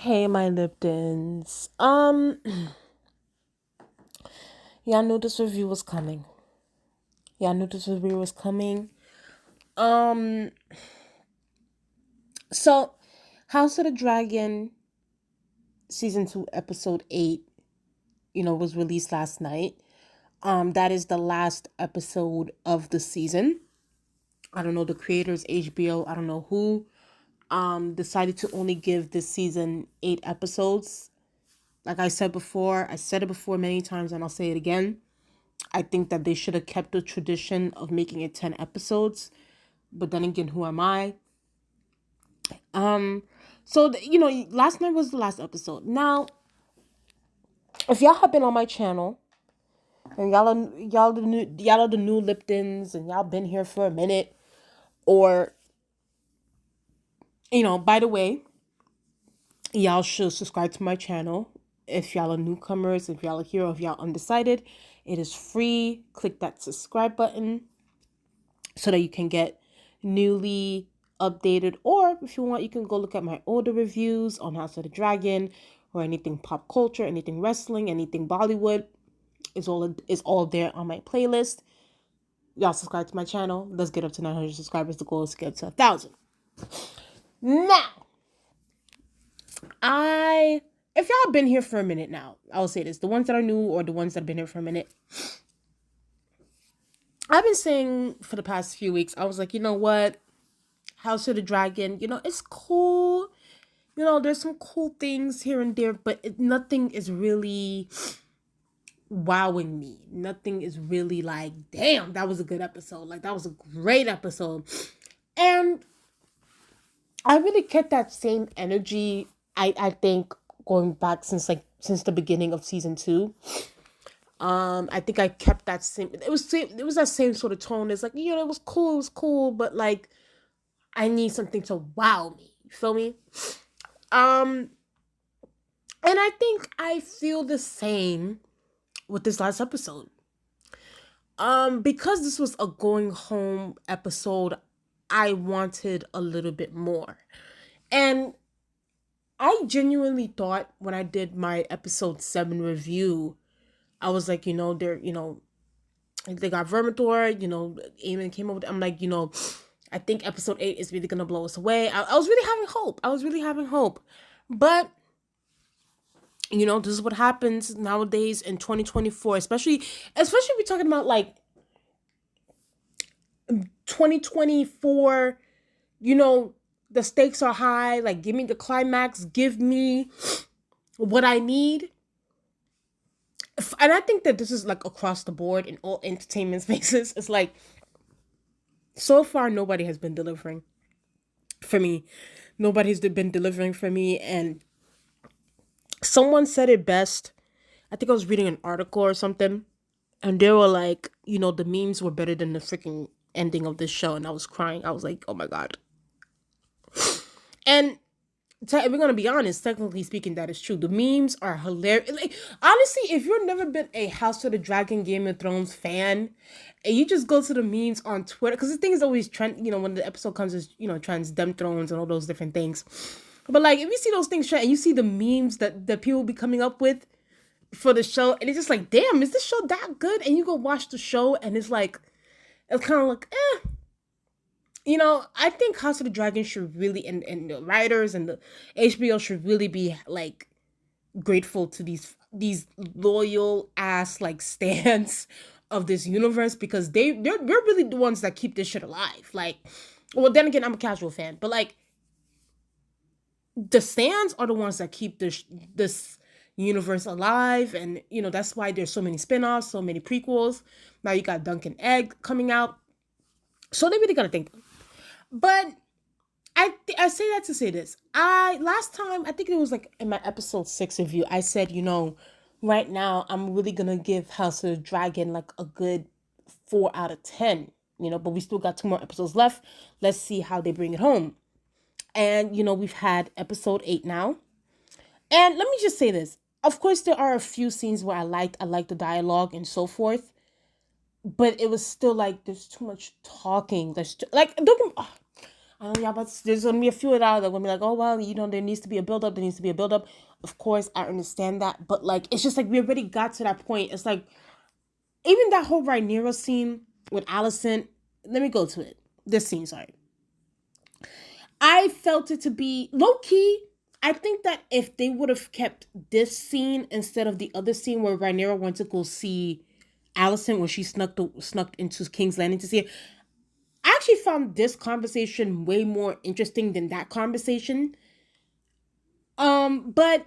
Hey, my Liptons. Yeah, I knew this review was coming. Um, so House of the Dragon season 2 episode 8, was released last night. That is the last episode of the season. I don't know the creators, HBO, I don't know who decided to only give this season 8 episodes. Like I said before, I said it before many times and I'll say it again. I think that they should have kept the tradition of making it 10 episodes. But then again, who am I? Last night was the last episode. Now, if y'all have been on my channel and y'all are the new Liptons and y'all been here for a minute, or by the way, y'all should subscribe to my channel. If y'all are newcomers, if y'all are here, or if y'all undecided, it is free. Click that subscribe button so that you can get newly updated, or if you want, you can go look at my older reviews on House of the Dragon or anything pop culture, anything wrestling, anything Bollywood. Is all there on my playlist. Y'all subscribe to my channel. Let's get up to 900 subscribers. The goal is to get to 1,000. Now, if y'all been here for a minute now, I'll say this: the ones that are new or the ones that have been here for a minute. I've been saying for the past few weeks, I was like, you know what? House of the Dragon, it's cool. There's some cool things here and there, but nothing is really wowing me. Nothing is really like, damn, that was a good episode. Like, that was a great episode. And I really kept that same energy, I think, going back since the beginning of season 2. I think I kept that same, it was that same sort of tone. It's like, it was cool, but like, I need something to wow me. You feel me? And I think I feel the same with this last episode. Because this was a going home episode, I wanted a little bit more. And I genuinely thought when I did my episode 7 review, I was like, they got Vermithor, Aemon came over. I'm like, I think episode 8 is really going to blow us away. I was really having hope. But, this is what happens nowadays in 2024, especially we're talking about like 2024, the stakes are high. Like, give me the climax, give me what I need. And I think that this is like across the board in all entertainment spaces. It's like, so far, nobody has been delivering for me. Nobody's been delivering for me. And someone said it best. I think I was reading an article or something. And they were like, the memes were better than the freaking ending of this show. And I was crying. I was like, oh my God. And we're going to be honest, technically speaking, that is true. The memes are hilarious. Like, honestly, if you've never been a House of the Dragon, Game of Thrones fan, and you just go to the memes on Twitter, because the thing is always trend, when the episode comes, is, trends, Dem Thrones and all those different things. But like, if you see those things trend and you see the memes that people be coming up with for the show, and it's just like, damn, is this show that good? And you go watch the show and it's like, it's kind of like, I think House of the Dragon should really, and the writers and the HBO should really be like grateful to these loyal ass like stans of this universe, because they're really the ones that keep this shit alive. Like, well, then again, I'm a casual fan, but like, the stans are the ones that keep this universe alive. And that's why there's so many spin-offs, so many prequels. Now you got Dunk and Egg coming out, so they really gotta thank them. But I say that to say this. Last time, I think it was like in my episode 6 review, I said, right now I'm really gonna give House of the Dragon like a good 4 out of 10. But we still got 2 more episodes left. Let's see how they bring it home. And we've had episode 8 now. And let me just say this. Of course, there are a few scenes where I liked the dialogue and so forth. But it was still like, there's too much talking. I know y'all, but there's gonna be a few of that that gonna be like, oh well, there needs to be a build up. There needs to be a build up. Of course, I understand that, but like, it's just like we already got to that point. It's like even that whole Rhaenyra scene with Alicent. Let me go to it. This scene, sorry. I felt it to be low key. I think that if they would have kept this scene instead of the other scene where Rhaenyra went to go see Alicent when she snuck into King's Landing to see it, I actually found this conversation way more interesting than that conversation. But I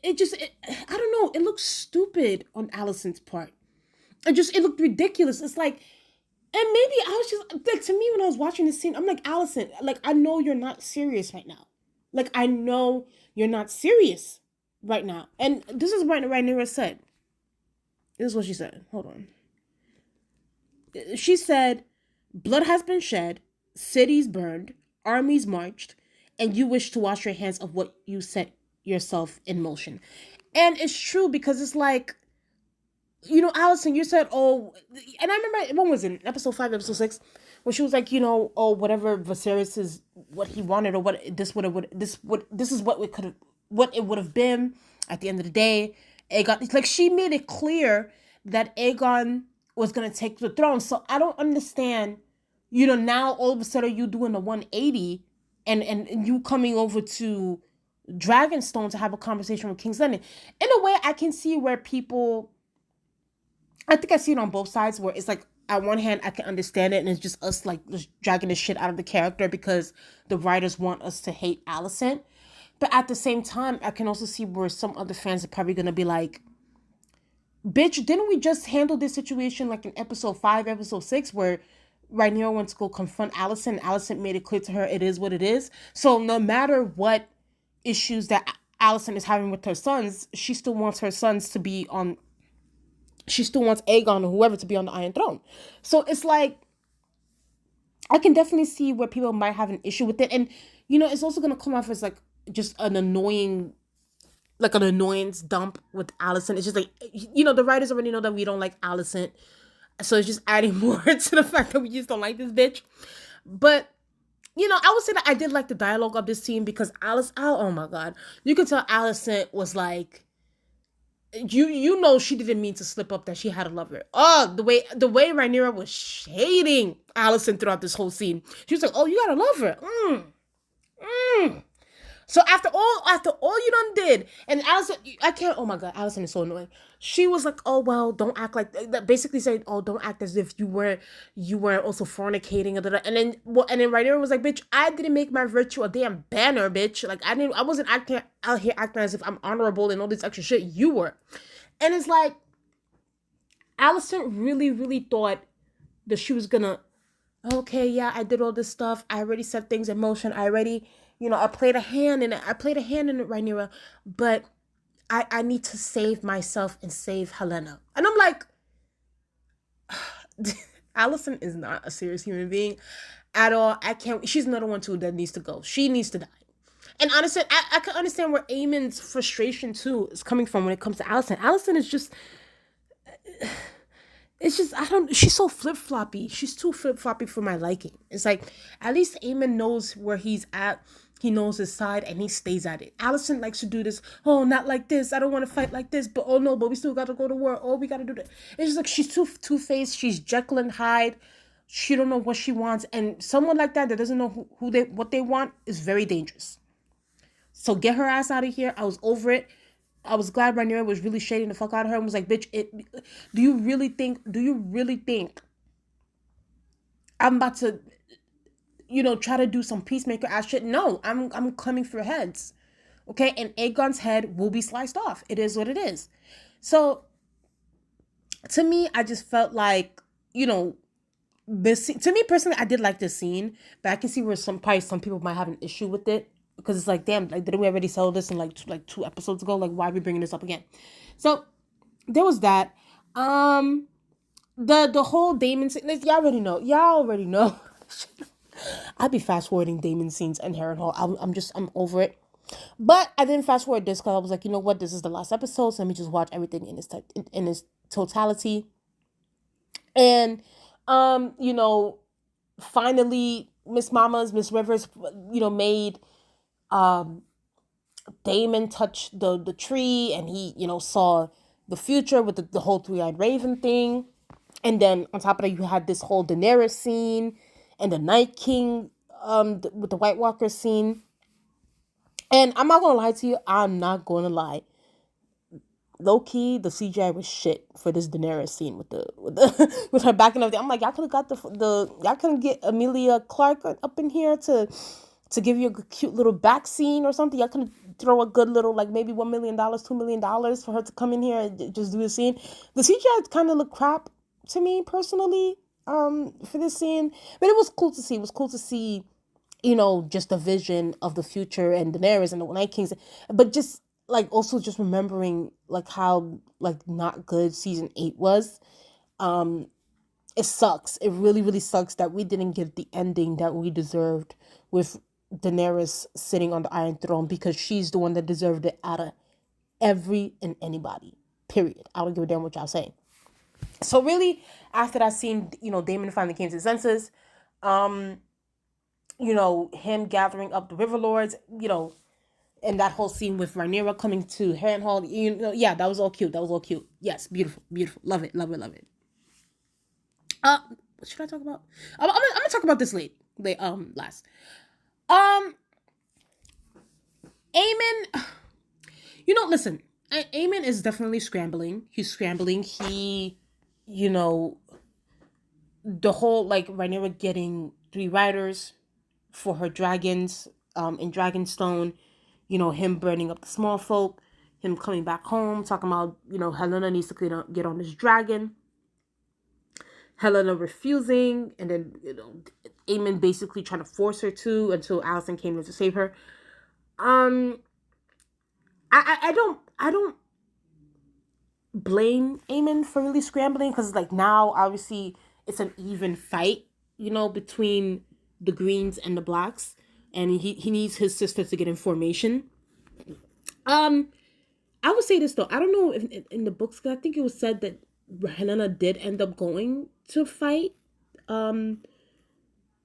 don't know. It looked stupid on Alicent's part. It looked ridiculous. It's like, and maybe I was just like, to me when I was watching this scene, I'm like, Alicent, like I know you're not serious right now. Like I know you're not serious right now. And this is what Rhaenyra said. This is what she said. Hold on. She said, blood has been shed, cities burned, armies marched, and you wish to wash your hands of what you set yourself in motion. And it's true because it's like, Allison, you said, oh, and I remember, when was it, episode 5, episode 6, where she was like, oh, whatever Viserys is what he wanted, or what this is what it would have been at the end of the day. Aegon, like, she made it clear that Aegon was gonna take the throne. So I don't understand, now all of a sudden you doing a 180 and you coming over to Dragonstone to have a conversation with King's Landing. In a way, I can see where people, I think I see it on both sides, where it's like, on one hand, I can understand it, and it's just us like just dragging the shit out of the character because the writers want us to hate Alicent. But at the same time, I can also see where some other fans are probably gonna be like, bitch, didn't we just handle this situation like in episode 5, episode 6, where Rhaenyra went to go confront Alicent, and Alicent made it clear to her it is what it is. So no matter what issues that Alicent is having with her sons, she still wants her sons to be on, she still wants Aegon or whoever to be on the Iron Throne. So it's like, I can definitely see where people might have an issue with it. And, it's also going to come off as like just an annoying, like an annoyance dump with Alicent. It's just like, the writers already know that we don't like Alicent. So it's just adding more to the fact that we just don't like this bitch. But, I would say that I did like the dialogue of this scene because oh my God. You could tell Alicent was like, she didn't mean to slip up that she had a lover. Oh, the way Rhaenyra was shading Alicent throughout this whole scene. She was like, "Oh, you got a lover." So after all you done did, and Alicent, I can't. Oh my God, Alicent is so annoying. She was like, "Oh well, don't act like that." Basically saying, "Oh, don't act as if you weren't also fornicating." And then Rhaenyra was like, "Bitch, I didn't make my virtue a damn banner, bitch. Like I wasn't acting out here acting as if I'm honorable and all this extra shit. You were." And it's like, Alicent really, really thought that she was gonna, okay, yeah, I did all this stuff. I already set things in motion. I already, I played a hand in it. Rhaenyra, but I need to save myself and save Helena. And I'm like, Alicent is not a serious human being at all. She's another one too that needs to go. She needs to die. And honestly, I can understand where Aemon's frustration too is coming from when it comes to Alicent. Alicent is just, she's so flip-floppy. She's too flip-floppy for my liking. It's like, at least Aemon knows where he's at. He knows his side and he stays at it. Alicent likes to do this. Oh, not like this. I don't want to fight like this. But oh no, but we still got to go to war. Oh, we got to do that. It's just like, she's too two-faced. She's Jekyll and Hyde. She don't know what she wants. And someone like that doesn't know what they want is very dangerous. So get her ass out of here. I was over it. I was glad Rhaenyra was really shading the fuck out of her and was like, bitch, do you really think I'm about to, try to do some peacemaker ass shit? No, I'm coming for heads. Okay? And Aegon's head will be sliced off. It is what it is. So to me, I just felt like, this scene, to me personally, I did like this scene, but I can see where some people might have an issue with it. Because it's like, damn, like, didn't we already sell this in like 2 episodes ago? Like, why are we bringing this up again? So there was that. The whole Daemon scene, y'all already know. I'd be fast forwarding Daemon scenes and Harrenhal. I'm over it. But I didn't fast forward this because I was like, you know what, this is the last episode, so let me just watch everything in its totality. And finally, Miss Rivers, made um Damon touch the tree, and he, saw the future with the whole three-eyed raven thing. And then on top of that, you had this whole Daenerys scene and the Night King with the White Walker scene. And I'm not gonna lie to you, I'm not gonna lie. Low key, the CGI was shit for this Daenerys scene with the with her back and everything. I'm like, y'all could have got the y'all couldn't get Emilia Clarke up in here to give you a cute little back scene or something. Y'all could throw a good little, like, maybe $1 million, $2 million for her to come in here and just do the scene. The CGI kind of looked crap to me personally, for this scene, but it was cool to see. It was cool to see, just a vision of the future and Daenerys and the Night Kings, but just like also just remembering like how like not good season 8 was. It sucks. It really, really sucks that we didn't get the ending that we deserved with Daenerys sitting on the Iron Throne, because she's the one that deserved it out of every and anybody. Period. I don't give a damn what y'all saying. So really, after that scene, Daemon finally came to his senses. Him gathering up the River Lords, and that whole scene with Rhaenyra coming to Harrenhal, yeah, that was all cute. That was all cute. Yes, beautiful, beautiful. Love it, love it, love it. What should I talk about? I'm gonna talk about this last. Aemon, listen, Aemon is definitely scrambling. He's scrambling. The whole, like, Rhaenyra getting 3 riders for her dragons, in Dragonstone, him burning up the small folk, him coming back home, talking about, Helena needs to get on this dragon. Helena refusing, and then, Aemon basically trying to force her to, until Alicent came in to save her. I don't blame Aemon for really scrambling, because, like, now obviously it's an even fight, between the Greens and the Blacks, and he needs his sister to get information. I would say this though, I don't know if in the books, because I think it was said that Helena did end up going to fight in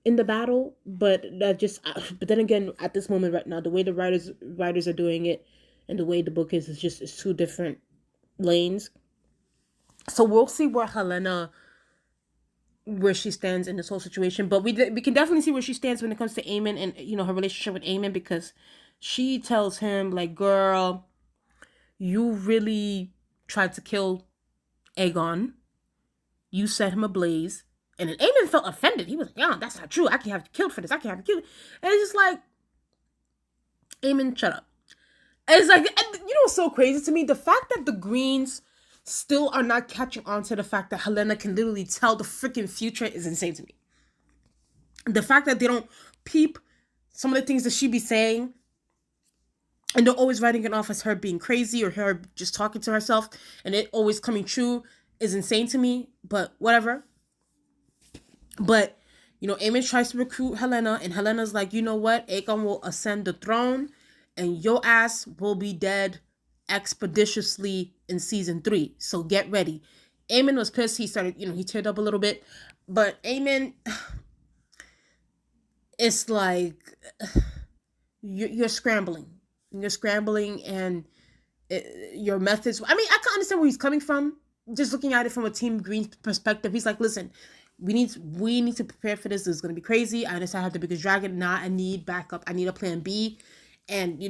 the battle, but but then again, at this moment right now, the way the writers are doing it and the way the book is just it's 2 different lanes. So we'll see where she stands in this whole situation, but we can definitely see where she stands when it comes to Aemon and her relationship with Aemon, because she tells him, like, girl, you really tried to kill Aegon. You set him ablaze. And then Aemon felt offended. He was like, yeah, that's not true. I can't have you killed for this. I can't have you killed. And it's just like, Aemon, shut up. And it's like, what's so crazy to me? The fact that the Greens still are not catching on to the fact that Helena can literally tell the freaking future is insane to me. The fact that they don't peep some of the things that she be saying, and they're always writing it off as her being crazy or her just talking to herself, and it always coming true, is insane to me. But whatever. But, Aemon tries to recruit Helena, and Helena's like, you know what? Aegon will ascend the throne, and your ass will be dead expeditiously in season 3. So get ready. Aemon was pissed. He started, he teared up a little bit. But Aemon, it's like, you're scrambling. You're scrambling, and your methods. I mean, I can understand where he's coming from. Just looking at it from a Team Green perspective, he's like, listen, we need to prepare for this. This is going to be crazy. I understand I have the biggest dragon. Now I need backup. I need a plan B. And,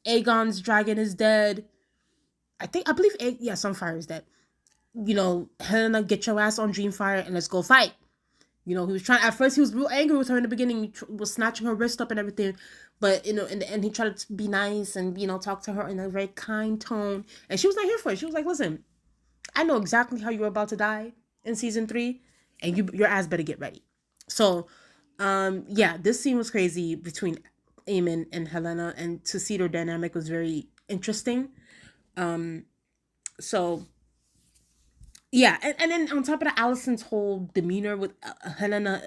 Aegon's dragon is dead. I believe, Sunfire is dead. Helena, get your ass on Dreamfire and let's go fight. He was trying, at first he was real angry with her in the beginning. He was snatching her wrist up and everything. But, in the end, he tried to be nice and, talk to her in a very kind tone. And she was not here for it. She was like, listen, I know exactly how you're about to die in season 3. And your ass better get ready. So, this scene was crazy between Aemon and Helena. And to see their dynamic was very interesting. So... yeah, and then on top of that, Alicent's whole demeanor with Helena,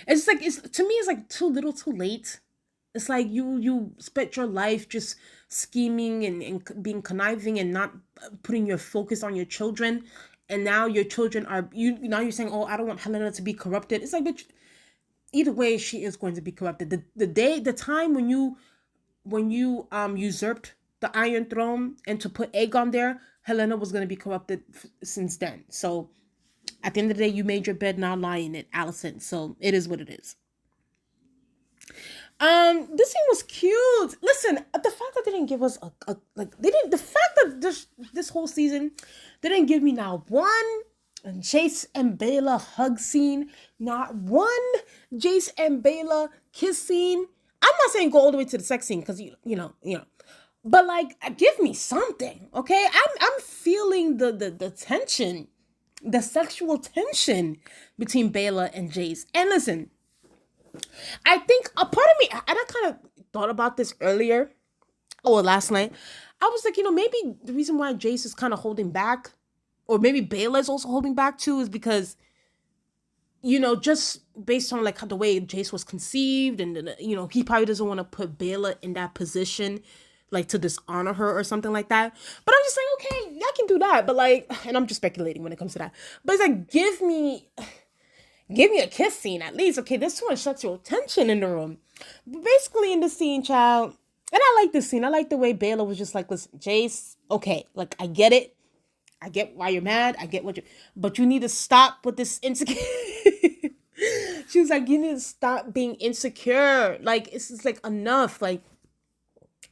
it's like, to me, it's like too little, too late. It's like you spent your life just scheming and being conniving and not putting your focus on your children, and now your children are now you're saying, oh, I don't want Helena to be corrupted. It's like, bitch, either way, she is going to be corrupted. The time when you usurped the Iron Throne and to put Aegon there, Helena was going to be corrupted since then. So at the end of the day, you made your bed, now lie in it, Alicent. So it is what it is. This scene was cute. Listen, the fact that they didn't give us a like they didn't the fact that this whole season they didn't give me now one Jace and Bela hug scene, not one Jace and Bela kiss scene. I'm not saying go all the way to the sex scene because you know, but like give me something, okay? I'm feeling the tension, the sexual tension between Bela and Jace. And listen, I think a part of me, and I kind of thought about this earlier or last night. I was like, maybe the reason why Jace is kind of holding back, or maybe Bela is also holding back too, is because, just based on like how the way Jace was conceived, and he probably doesn't want to put Bela in that position, like to dishonor her or something like that. But I'm just like, okay, I can do that, but like, and I'm just speculating when it comes to that. But it's like, give me a kiss scene at least. Okay, this one shuts your tension in the room. But basically in the scene, child, and I like this scene. I like the way Bela was just like, listen, Jace, okay, like I get it. I get why you're mad. I get but you need to stop with this insecure. She was like, you need to stop being insecure. Like, it's just like enough. Like,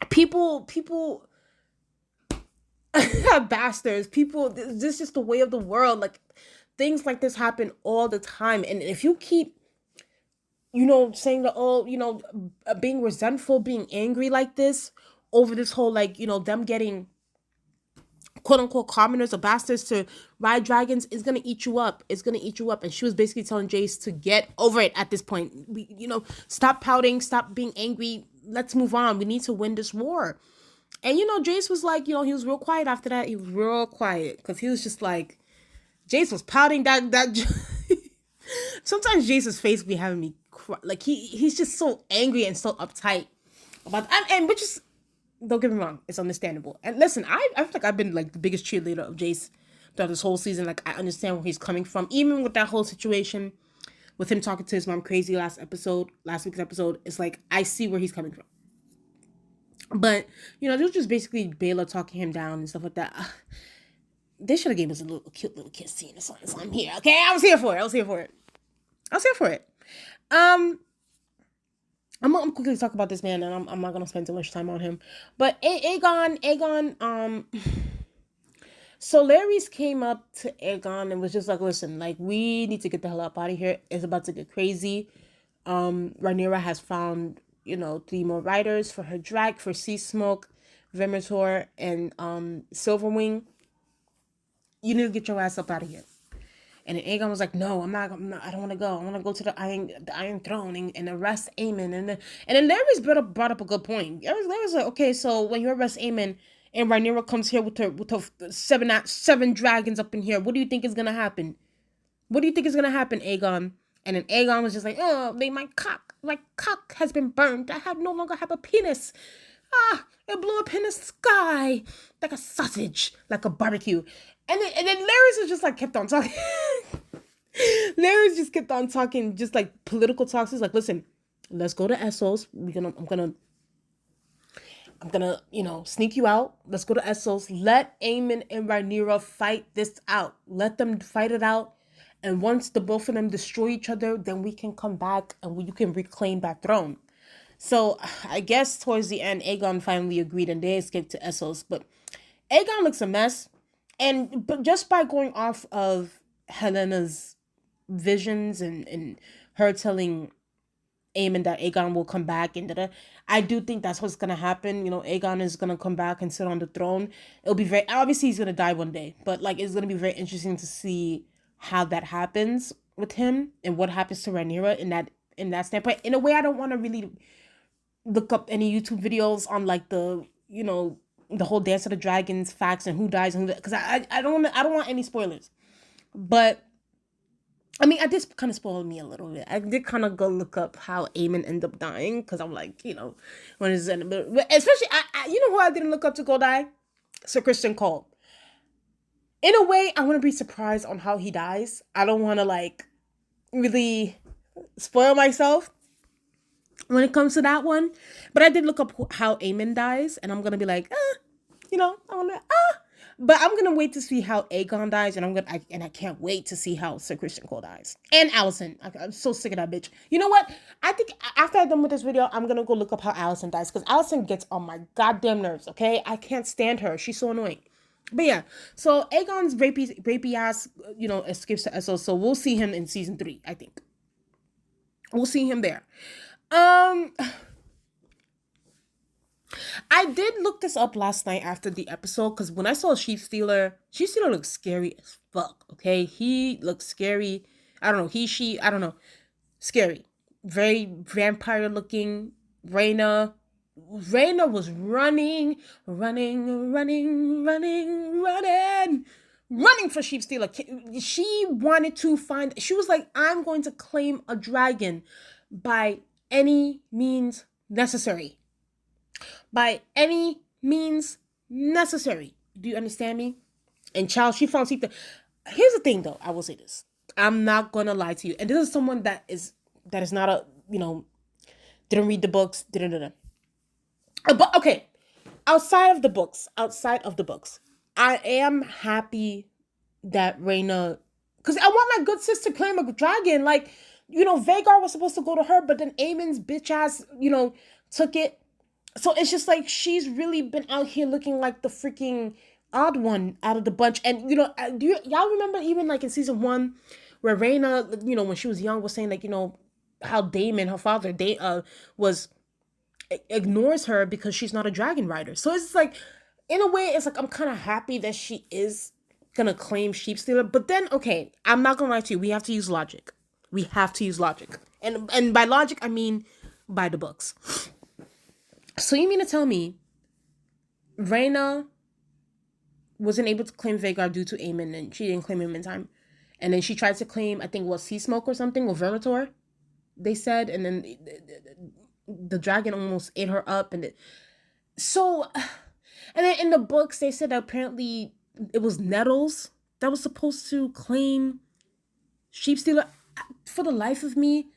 people bastards. People, this is just the way of the world. Like, things like this happen all the time. And if you keep, saying that, being resentful, being angry like this over this whole, like, them getting quote unquote commoners or bastards to ride dragons is going to eat you up. It's going to eat you up. And she was basically telling Jace to get over it at this point. Stop pouting, stop being angry. Let's move on. We need to win this war. And, Jace was like, he was real quiet after that. He was real quiet because he was just like, Jace was pouting that sometimes Jace's face be having me cry. Like he's just so angry and so uptight about that. And which is, don't get me wrong, it's understandable. And listen, I feel like I've been like the biggest cheerleader of Jace throughout this whole season. Like I understand where he's coming from, even with that whole situation with him talking to his mom crazy last week's episode. It's like I see where he's coming from. But this was just basically Bela talking him down and stuff like that. They should have gave us a cute little kiss scene or something. So I'm here, okay? I was here for it. I'm gonna quickly talk about this man, and I'm not gonna spend too much time on him. But Aegon, so Larry's came up to Aegon and was just like, listen, like we need to get the hell up out of here. It's about to get crazy. Rhaenyra has found, 3 more riders for her drag, for Sea Smoke, Venator, and Silverwing. You need to get your ass up out of here. And then Aegon was like, no, I'm not, I don't want to go. I want to go to the Iron Throne and arrest Aemon. And then Larry's brought up a good point. Larry's like, okay, so when you arrest Aemon and Rhaenyra comes here with her seven dragons up in here, what do you think is going to happen? What do you think is going to happen, Aegon? And then Aegon was just like, oh, my cock has been burned. I no longer have a penis. It blew up in the sky like a sausage, like a barbecue. And then Larry's was just like kept on talking. Larry's just kept on talking, just like political talks. He's like, listen, let's go to Essos. I'm gonna, sneak you out. Let's go to Essos. Let Aemon and Rhaenyra fight this out. Let them fight it out. And once the both of them destroy each other, then we can come back and you can reclaim that throne. So I guess towards the end, Aegon finally agreed and they escaped to Essos. But Aegon looks a mess. But just by going off of Helena's visions and her telling Aemon that Aegon will come back, and I do think that's what's gonna happen. Aegon is gonna come back and sit on the throne. It'll be obviously he's gonna die one day, but like it's gonna be very interesting to see how that happens with him and what happens to Rhaenyra in that standpoint. In a way, I don't want to really look up any YouTube videos on like the the whole Dance of the Dragons facts and who dies and who, because I don't want any spoilers. But I mean, I did kind of spoil me a little bit. I did kind of go look up how Aemon ended up dying because I'm like, when is it? Especially, who I didn't look up to go die? Sir Christian Cole. In a way, I want to be surprised on how he dies. I don't want to like really spoil myself when it comes to that one. But I did look up how Aemon dies, and I'm gonna be like, I'm gonna But I'm gonna wait to see how Aegon dies, and I can't wait to see how Sir Christian Cole dies and Allison. I'm so sick of that bitch. You know what? I think after I'm done with this video, I'm gonna go look up how Allison dies because Allison gets on my goddamn nerves. Okay, I can't stand her. She's so annoying. But yeah, so Aegon's rapey ass, escapes to Essos. So we'll see him in season 3. I think we'll see him there. Um, I did look this up last night after the episode because when I saw Sheep Stealer looks scary as fuck. Okay, he looks scary. I don't know. I don't know. Scary. Very vampire looking. Rhaena was running for Sheep Stealer. She wanted to find. She was like, I'm going to claim a dragon by any means necessary. By any means necessary. Do you understand me? And child, she found Sheep. Here's the thing, though. I will say this. I'm not gonna lie to you. And this is someone that is not a didn't read the books. But okay, outside of the books, I am happy that Rhaena, because I want my good sis to claim a dragon. Like, Vhagar was supposed to go to her, but then Aemon's bitch ass, took it. So it's just like she's really been out here looking like the freaking odd one out of the bunch. And y'all remember even like in season 1 where Rhaena, when she was young, was saying like, how Daemon, her father, was ignores her because she's not a dragon rider. So it's like, in a way, it's like I'm kind of happy that she is gonna claim Sheep Stealer. But then, okay, I'm not gonna lie to you. We have to use logic. And by logic, I mean by the books. So you mean to tell me Rhaena wasn't able to claim Vhagar due to Aemon, and she didn't claim him in time, and then she tried to claim, I think, Sea Smoke or something, or Vermithor, they said, and then the dragon almost ate her up, and then in the books they said that apparently it was Nettles that was supposed to claim Sheep Stealer. For the life of me,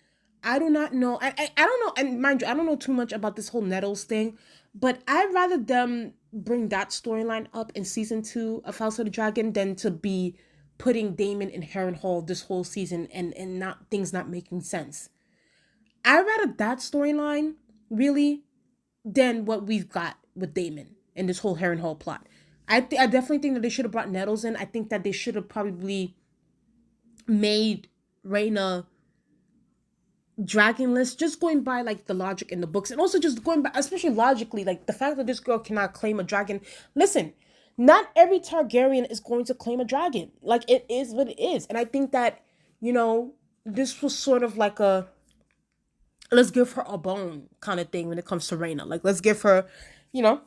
I do not know. I don't know, and mind you, I don't know too much about this whole Nettles thing, but I'd rather them bring that storyline up in season 2 of House of the Dragon than to be putting Daemon in Harrenhal this whole season and not things not making sense. I'd rather that storyline really than what we've got with Daemon and this whole Harrenhal plot. I definitely think that they should have brought Nettles in. I think that they should have probably made Rhaena dragonless, just going by like the logic in the books, and also just going by, especially logically, like the fact that this girl cannot claim a dragon. Listen, not every Targaryen is going to claim a dragon. Like, it is what it is. And I think that, this was sort of like a let's give her a bone kind of thing when it comes to Rhaena. Like, let's give her, like,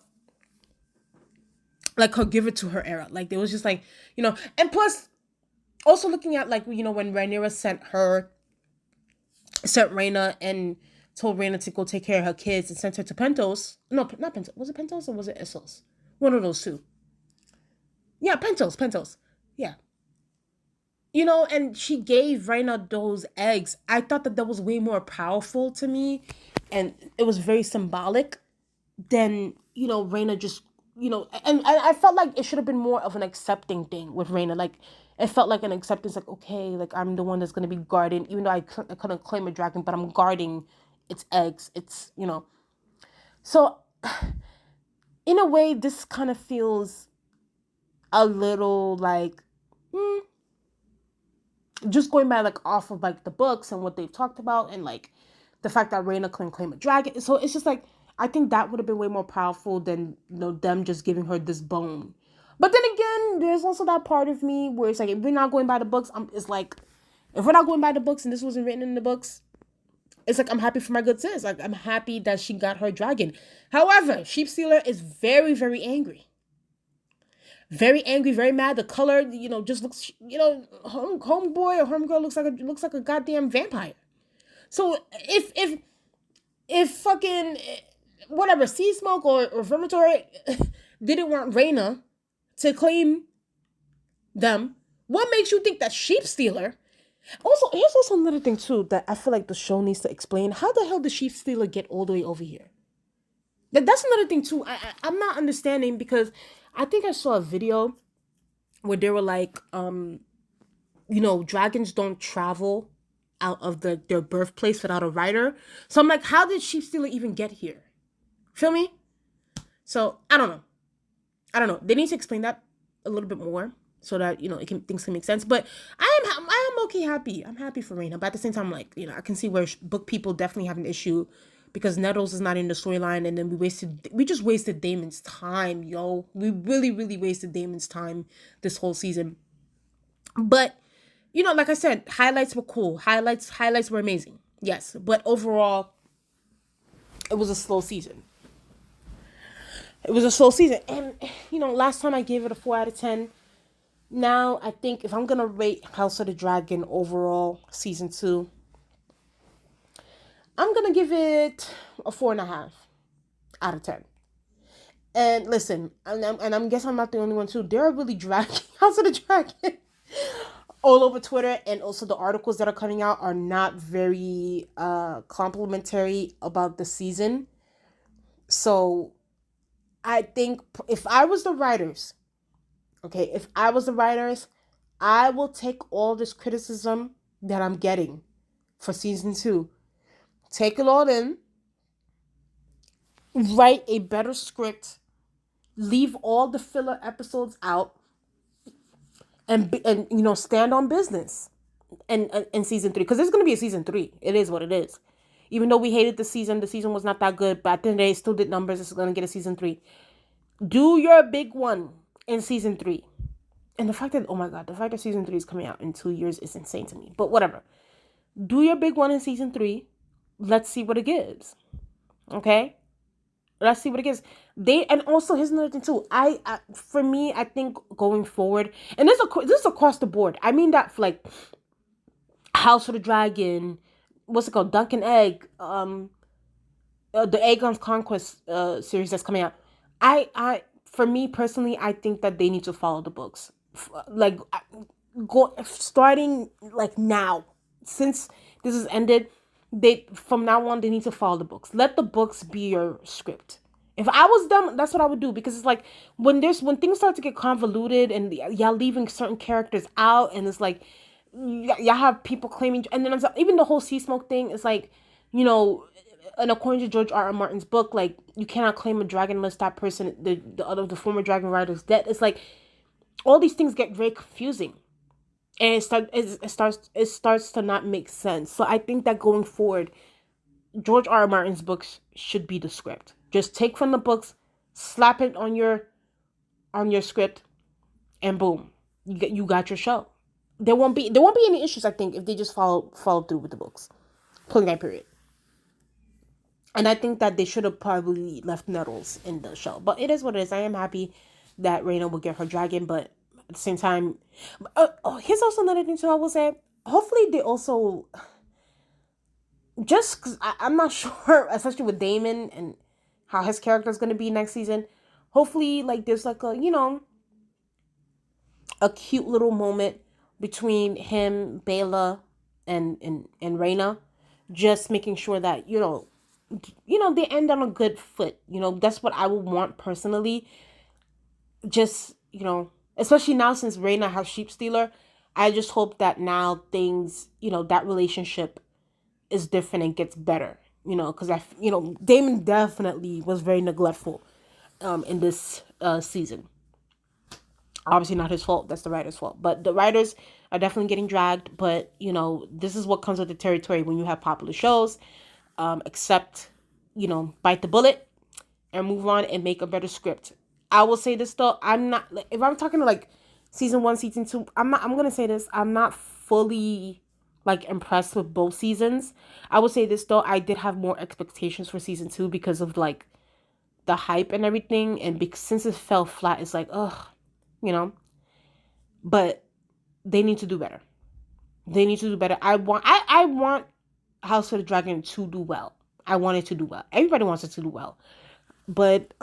give it to her era. Like, there was just like, and plus also looking at like, when Rhaenyra sent Rhaena and told Rhaena to go take care of her kids and sent her to Pentos. No, not Pentos. Was it Pentos or was it Essos? One of those two. Yeah, Pentos. Yeah. And she gave Rhaena those eggs. I thought that was way more powerful to me, and it was very symbolic than, Rhaena just, and I felt like it should have been more of an accepting thing with Rhaena. Like, it felt like an acceptance, like, okay, like, I'm the one that's going to be guarding, even though I couldn't claim a dragon, but I'm guarding its eggs. It's, So, in a way, this kind of feels a little like, just going by, like, off of, like, the books and what they've talked about, and, like, the fact that Rhaena couldn't claim a dragon. So, it's just, like, I think that would have been way more powerful than, them just giving her this bone. But then again, there's also that part of me where it's like, if we're not going by the books, it's like, if we're not going by the books and this wasn't written in the books, it's like, I'm happy for my good sis. Like, I'm happy that she got her dragon. However, Sheep Stealer is very, very angry. Very angry, very mad. The color, just looks, homeboy or homegirl looks like a goddamn vampire. So if fucking whatever, Sea Smoke or Vermithor didn't want Rhaena to claim them, what makes you think that Sheep Stealer Also, here's also another thing too that I feel like the show needs to explain. How the hell did Chief Stealer get all the way over here? That's another thing too. I'm not understanding because I think I saw a video where they were like, dragons don't travel out of their birthplace without a rider. So I'm like, how did Sheep Stealer even get here? Feel me? So I don't know. I don't know. They need to explain that a little bit more so that things can make sense. But I am okay happy. I'm happy for Rhaena. But at the same time, like I can see where book people definitely have an issue because Nettles is not in the storyline, and then we just wasted Damon's time, yo. We really really wasted Damon's time this whole season. But like I said, highlights were cool. Highlights were amazing. Yes, but overall, it was a slow season. It was a slow season, and last time I gave it a 4 out of 10. Now I think if I'm gonna rate House of the Dragon overall season 2, I'm gonna give it a 4.5 out of 10. And listen, I'm guess I'm not the only one too. They're really dragging House of the Dragon all over Twitter, and also the articles that are coming out are not very complimentary about the season. So I think if I was the writers, I will take all this criticism that I'm getting for season 2, take it all in, write a better script, leave all the filler episodes out, and stand on business in season 3, because there's going to be a season 3. It is what it is. Even though we hated the season was not that good, but at the end of the day, it still did numbers. It's going to get a season 3. Do your big one in season 3. And the fact that season 3 is coming out in 2 years is insane to me. But whatever. Do your big one in season 3. Let's see what it gives. Okay? Let's see what it gives. And also here's another thing too. For me, I think going forward, and this is across the board. I mean that for like House of the Dragon, what's it called? Dunk and Egg, the Aegon's Conquest series that's coming out. For me personally, I think that they need to follow the books. Like starting like now, since this has ended, from now on they need to follow the books. Let the books be your script. If I was them, that's what I would do, because it's like when things start to get convoluted and y'all leaving certain characters out, and it's like y'all have people claiming, and then even the whole sea smoke thing is like, and according to George R. R. Martin's book, like you cannot claim a dragon unless that person, the former dragon rider, is dead. It's like all these things get very confusing, and it starts to not make sense. So I think that going forward, George R. R. Martin's books should be the script. Just take from the books, slap it on your script, and boom, you got your show. There won't be any issues, I think, if they just follow through with the books. Point blank period. And I think that they should have probably left Nettles in the show. But it is what it is. I am happy that Rhaena will get her dragon, but at the same time, here's also another thing too I will say. Hopefully they also, just because I'm not sure, especially with Daemon and how his character is going to be next season. Hopefully, like, there's like a cute little moment between him, Bela, and Rhaena, just making sure that they end on a good foot. That's what I would want personally. Just especially now since Rhaena has Sheep Stealer, I just hope that now things, that relationship is different and gets better. Because Daemon definitely was very neglectful in this season. Obviously not his fault. That's the writer's fault. But the writers are definitely getting dragged. But, this is what comes with the territory when you have popular shows. Accept, bite the bullet and move on and make a better script. I will say this though. I'm not, if I'm talking to like season 1, season 2, I'm going to say this. I'm not fully like impressed with both seasons. I would say this though. I did have more expectations for season 2 because of like the hype and everything. And since it fell flat, it's like, ugh. But they need to do better. I want House of the Dragon to do well. I want it to do well. Everybody wants it to do well. But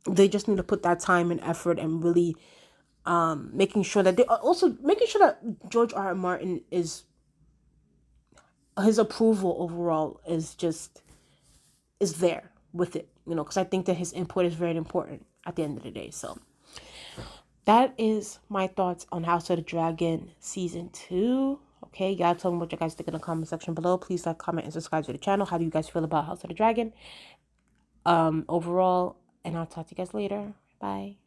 they just need to put that time and effort and really making sure that they are also making sure that George R. R. Martin is his approval overall is there with it, because I think that his input is very important at the end of the day. So that is my thoughts on House of the Dragon season 2. Okay, y'all tell me what you guys think in the comment section below. Please like, comment, and subscribe to the channel. How do you guys feel about House of the Dragon overall? And I'll talk to you guys later. Bye.